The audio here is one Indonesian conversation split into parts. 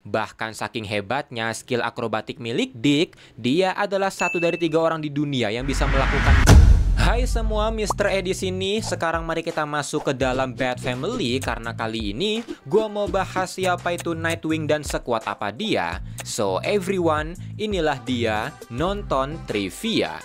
Bahkan saking hebatnya skill akrobatik milik Dick, dia adalah satu dari 3 orang di dunia yang bisa melakukan. Hai semua, Mr. E di sini. Sekarang mari kita masuk ke dalam Bat Family karena kali ini gua mau bahas siapa itu Nightwing dan sekuat apa dia. So everyone, inilah dia nonton trivia.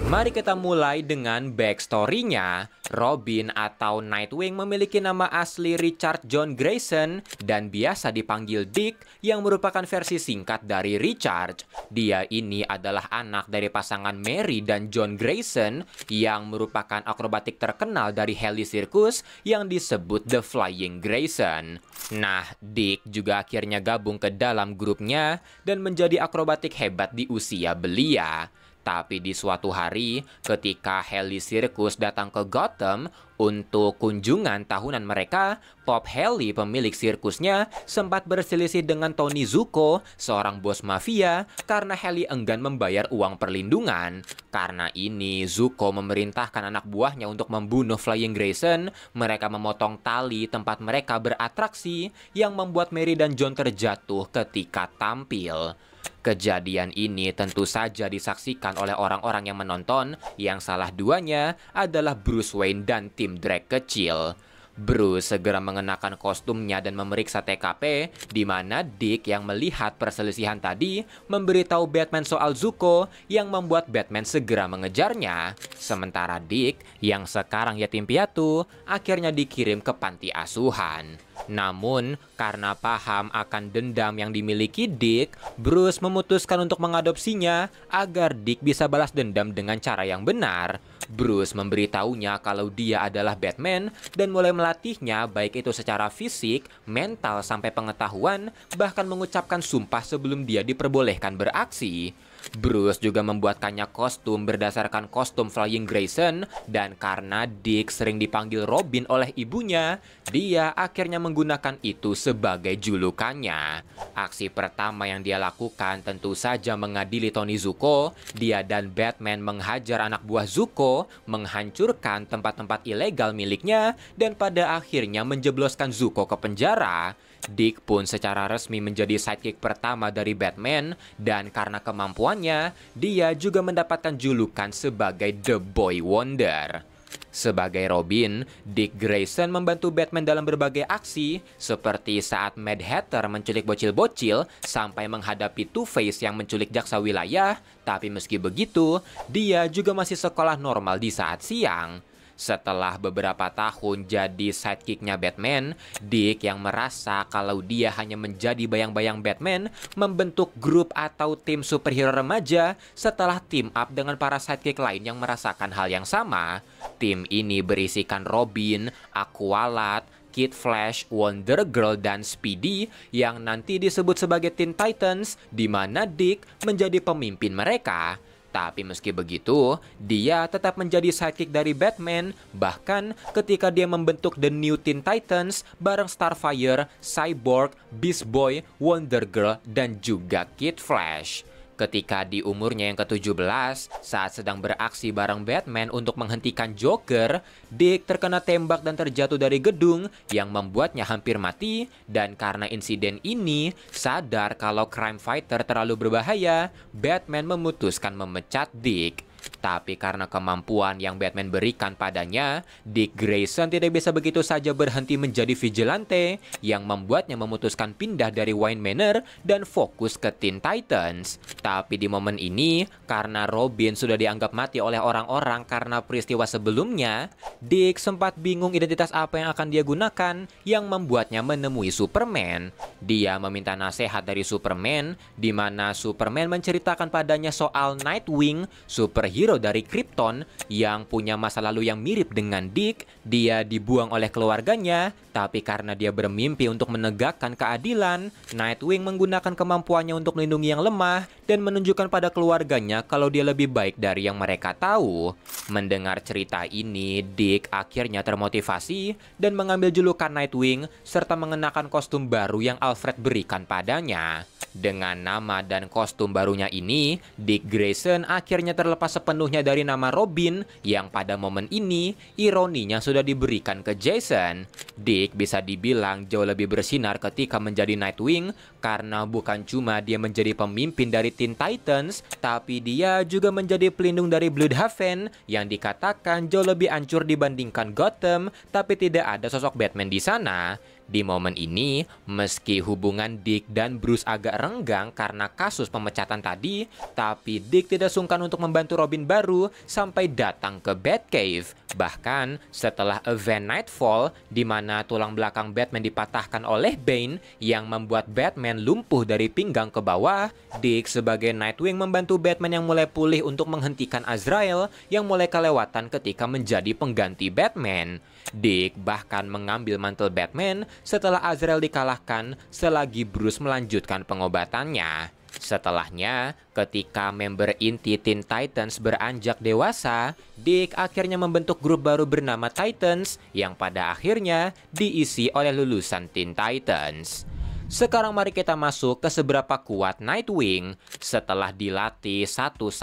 Mari kita mulai dengan backstory-nya. Robin atau Nightwing memiliki nama asli Richard John Grayson dan biasa dipanggil Dick yang merupakan versi singkat dari Richard. Dia ini adalah anak dari pasangan Mary dan John Grayson yang merupakan akrobatik terkenal dari Heli Circus yang disebut The Flying Grayson. Nah, Dick juga akhirnya gabung ke dalam grupnya dan menjadi akrobatik hebat di usia belia. Tapi di suatu hari, ketika Heli Circus datang ke Gotham untuk kunjungan tahunan mereka, Pop Heli, pemilik sirkusnya, sempat berselisih dengan Tony Zuko, seorang bos mafia, karena Heli enggan membayar uang perlindungan. Karena ini, Zuko memerintahkan anak buahnya untuk membunuh Flying Grayson. Mereka memotong tali tempat mereka beratraksi, yang membuat Mary dan John terjatuh ketika tampil. Kejadian ini tentu saja disaksikan oleh orang-orang yang menonton, yang salah duanya adalah Bruce Wayne dan tim Drake kecil. Bruce segera mengenakan kostumnya dan memeriksa TKP, di mana Dick yang melihat perselisihan tadi memberitahu Batman soal Zuko yang membuat Batman segera mengejarnya. Sementara Dick yang sekarang yatim piatu akhirnya dikirim ke panti asuhan. Namun, karena paham akan dendam yang dimiliki Dick, Bruce memutuskan untuk mengadopsinya agar Dick bisa balas dendam dengan cara yang benar. Bruce memberitahunya kalau dia adalah Batman dan mulai melatihnya baik itu secara fisik, mental, sampai pengetahuan, bahkan mengucapkan sumpah sebelum dia diperbolehkan beraksi. Bruce juga membuatkannya kostum berdasarkan kostum Flying Grayson, dan karena Dick sering dipanggil Robin oleh ibunya, dia akhirnya menggunakan itu sebagai julukannya. Aksi pertama yang dia lakukan tentu saja mengadili Tony Zuko. Dia dan Batman menghajar anak buah Zuko, menghancurkan tempat-tempat ilegal miliknya, dan pada akhirnya menjebloskan Zuko ke penjara. Dick pun secara resmi menjadi sidekick pertama dari Batman, dan karena kemampuannya, dia juga mendapatkan julukan sebagai The Boy Wonder. Sebagai Robin, Dick Grayson membantu Batman dalam berbagai aksi, seperti saat Mad Hatter menculik bocil-bocil sampai menghadapi Two-Face yang menculik jaksa wilayah. Tapi meski begitu, dia juga masih sekolah normal di saat siang. Setelah beberapa tahun jadi sidekicknya Batman, Dick yang merasa kalau dia hanya menjadi bayang-bayang Batman, membentuk grup atau tim superhero remaja setelah team up dengan para sidekick lain yang merasakan hal yang sama. Tim ini berisikan Robin, Aqualad, Kid Flash, Wonder Girl, dan Speedy yang nanti disebut sebagai Teen Titans, di mana Dick menjadi pemimpin mereka. Tapi meski begitu, dia tetap menjadi sidekick dari Batman, bahkan ketika dia membentuk The New Teen Titans bareng Starfire, Cyborg, Beast Boy, Wonder Girl, dan juga Kid Flash. Ketika di umurnya yang ke-17, saat sedang beraksi bareng Batman untuk menghentikan Joker, Dick terkena tembak dan terjatuh dari gedung yang membuatnya hampir mati, dan karena insiden ini, sadar kalau crime fighter terlalu berbahaya, Batman memutuskan memecat Dick. Tapi karena kemampuan yang Batman berikan padanya, Dick Grayson tidak bisa begitu saja berhenti menjadi vigilante, yang membuatnya memutuskan pindah dari Wayne Manor dan fokus ke Teen Titans. Tapi di momen ini, karena Robin sudah dianggap mati oleh orang-orang karena peristiwa sebelumnya, Dick sempat bingung identitas apa yang akan dia gunakan, yang membuatnya menemui Superman. Dia meminta nasihat dari Superman, di mana Superman menceritakan padanya soal Nightwing, superhero dari Krypton yang punya masa lalu yang mirip dengan Dick. Dia dibuang oleh keluarganya, tapi karena dia bermimpi untuk menegakkan keadilan, Nightwing menggunakan kemampuannya untuk melindungi yang lemah dan menunjukkan pada keluarganya kalau dia lebih baik dari yang mereka tahu. Mendengar cerita ini, Dick akhirnya termotivasi dan mengambil julukan Nightwing serta mengenakan kostum baru yang Alfred berikan padanya. Dengan nama dan kostum barunya ini, Dick Grayson akhirnya terlepas sepenuhnya dari nama Robin yang pada momen ini ironinya sudah diberikan ke Jason. Dick bisa dibilang jauh lebih bersinar ketika menjadi Nightwing karena bukan cuma dia menjadi pemimpin dari Teen Titans, tapi dia juga menjadi pelindung dari Bloodhaven yang dikatakan jauh lebih hancur dibandingkan Gotham, tapi tidak ada sosok Batman di sana. Di momen ini, meski hubungan Dick dan Bruce agak renggang karena kasus pemecatan tadi, tapi Dick tidak sungkan untuk membantu Robin baru sampai datang ke Batcave. Bahkan setelah event Nightfall, di mana tulang belakang Batman dipatahkan oleh Bane yang membuat Batman lumpuh dari pinggang ke bawah, Dick sebagai Nightwing membantu Batman yang mulai pulih untuk menghentikan Azrael yang mulai kelewatan ketika menjadi pengganti Batman. Dick bahkan mengambil mantel Batman setelah Azrael dikalahkan selagi Bruce melanjutkan pengobatannya. Setelahnya, ketika member inti Teen Titans beranjak dewasa, Dick akhirnya membentuk grup baru bernama Titans yang pada akhirnya diisi oleh lulusan Teen Titans. Sekarang mari kita masuk ke seberapa kuat Nightwing. Setelah dilatih 1-2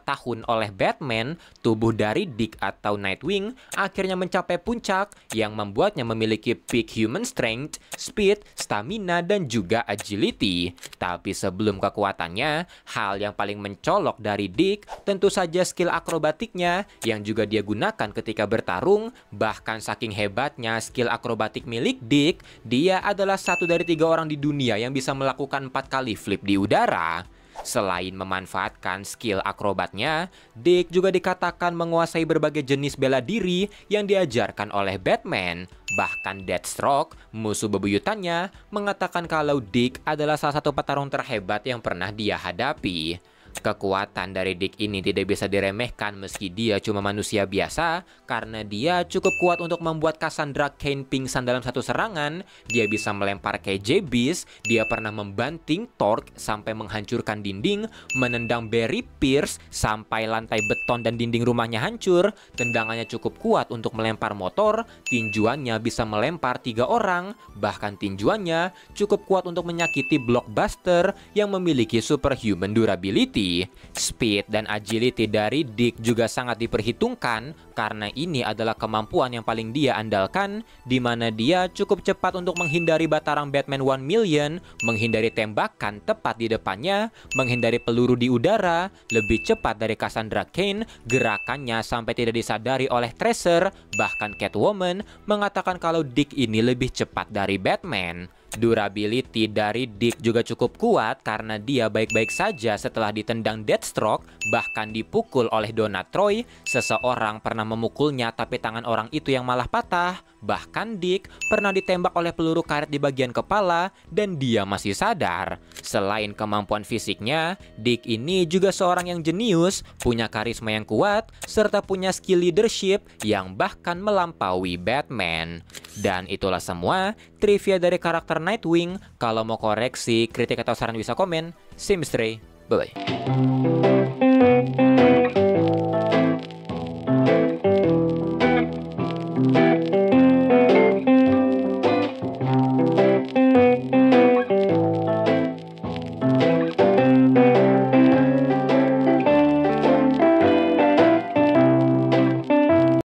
tahun oleh Batman, tubuh dari Dick atau Nightwing akhirnya mencapai puncak yang membuatnya memiliki peak human strength, speed, stamina, dan juga agility. Tapi sebelum kekuatannya, hal yang paling mencolok dari Dick tentu saja skill akrobatiknya yang juga dia gunakan ketika bertarung. Bahkan saking hebatnya skill akrobatik milik Dick, dia adalah satu dari 3 orang di dunia yang bisa melakukan 4 kali flip di udara. Selain memanfaatkan skill akrobatnya, Dick juga dikatakan menguasai berbagai jenis bela diri yang diajarkan oleh Batman. Bahkan Deathstroke, musuh bebuyutannya, mengatakan kalau Dick adalah salah satu petarung terhebat yang pernah dia hadapi. Kekuatan dari Dick ini tidak bisa diremehkan meski dia cuma manusia biasa, karena dia cukup kuat untuk membuat Cassandra Cain pingsan dalam satu serangan. Dia bisa melempar KJ Beast, dia pernah membanting Torque sampai menghancurkan dinding, menendang Barry Pierce sampai lantai beton dan dinding rumahnya hancur. Tendangannya cukup kuat untuk melempar motor, tinjuannya bisa melempar 3 orang, bahkan tinjuannya cukup kuat untuk menyakiti Blockbuster yang memiliki superhuman durability. Speed dan agility dari Dick juga sangat diperhitungkan karena ini adalah kemampuan yang paling dia andalkan, di mana dia cukup cepat untuk menghindari Batarang Batman 1 Million, menghindari tembakan tepat di depannya, menghindari peluru di udara, lebih cepat dari Cassandra Cain, gerakannya sampai tidak disadari oleh Tracer, bahkan Catwoman mengatakan kalau Dick ini lebih cepat dari Batman. Durability dari Dick juga cukup kuat karena dia baik-baik saja setelah ditendang Deathstroke, bahkan dipukul oleh Donna Troy. Seseorang pernah memukulnya tapi tangan orang itu yang malah patah. Bahkan Dick pernah ditembak oleh peluru karet di bagian kepala dan dia masih sadar. Selain kemampuan fisiknya, Dick ini juga seorang yang jenius, punya karisma yang kuat, serta punya skill leadership yang bahkan melampaui Batman. Dan itulah semua trivia dari karakter Nightwing. Kalau mau koreksi, kritik atau saran bisa komen. See you, Mistray. Bye-bye.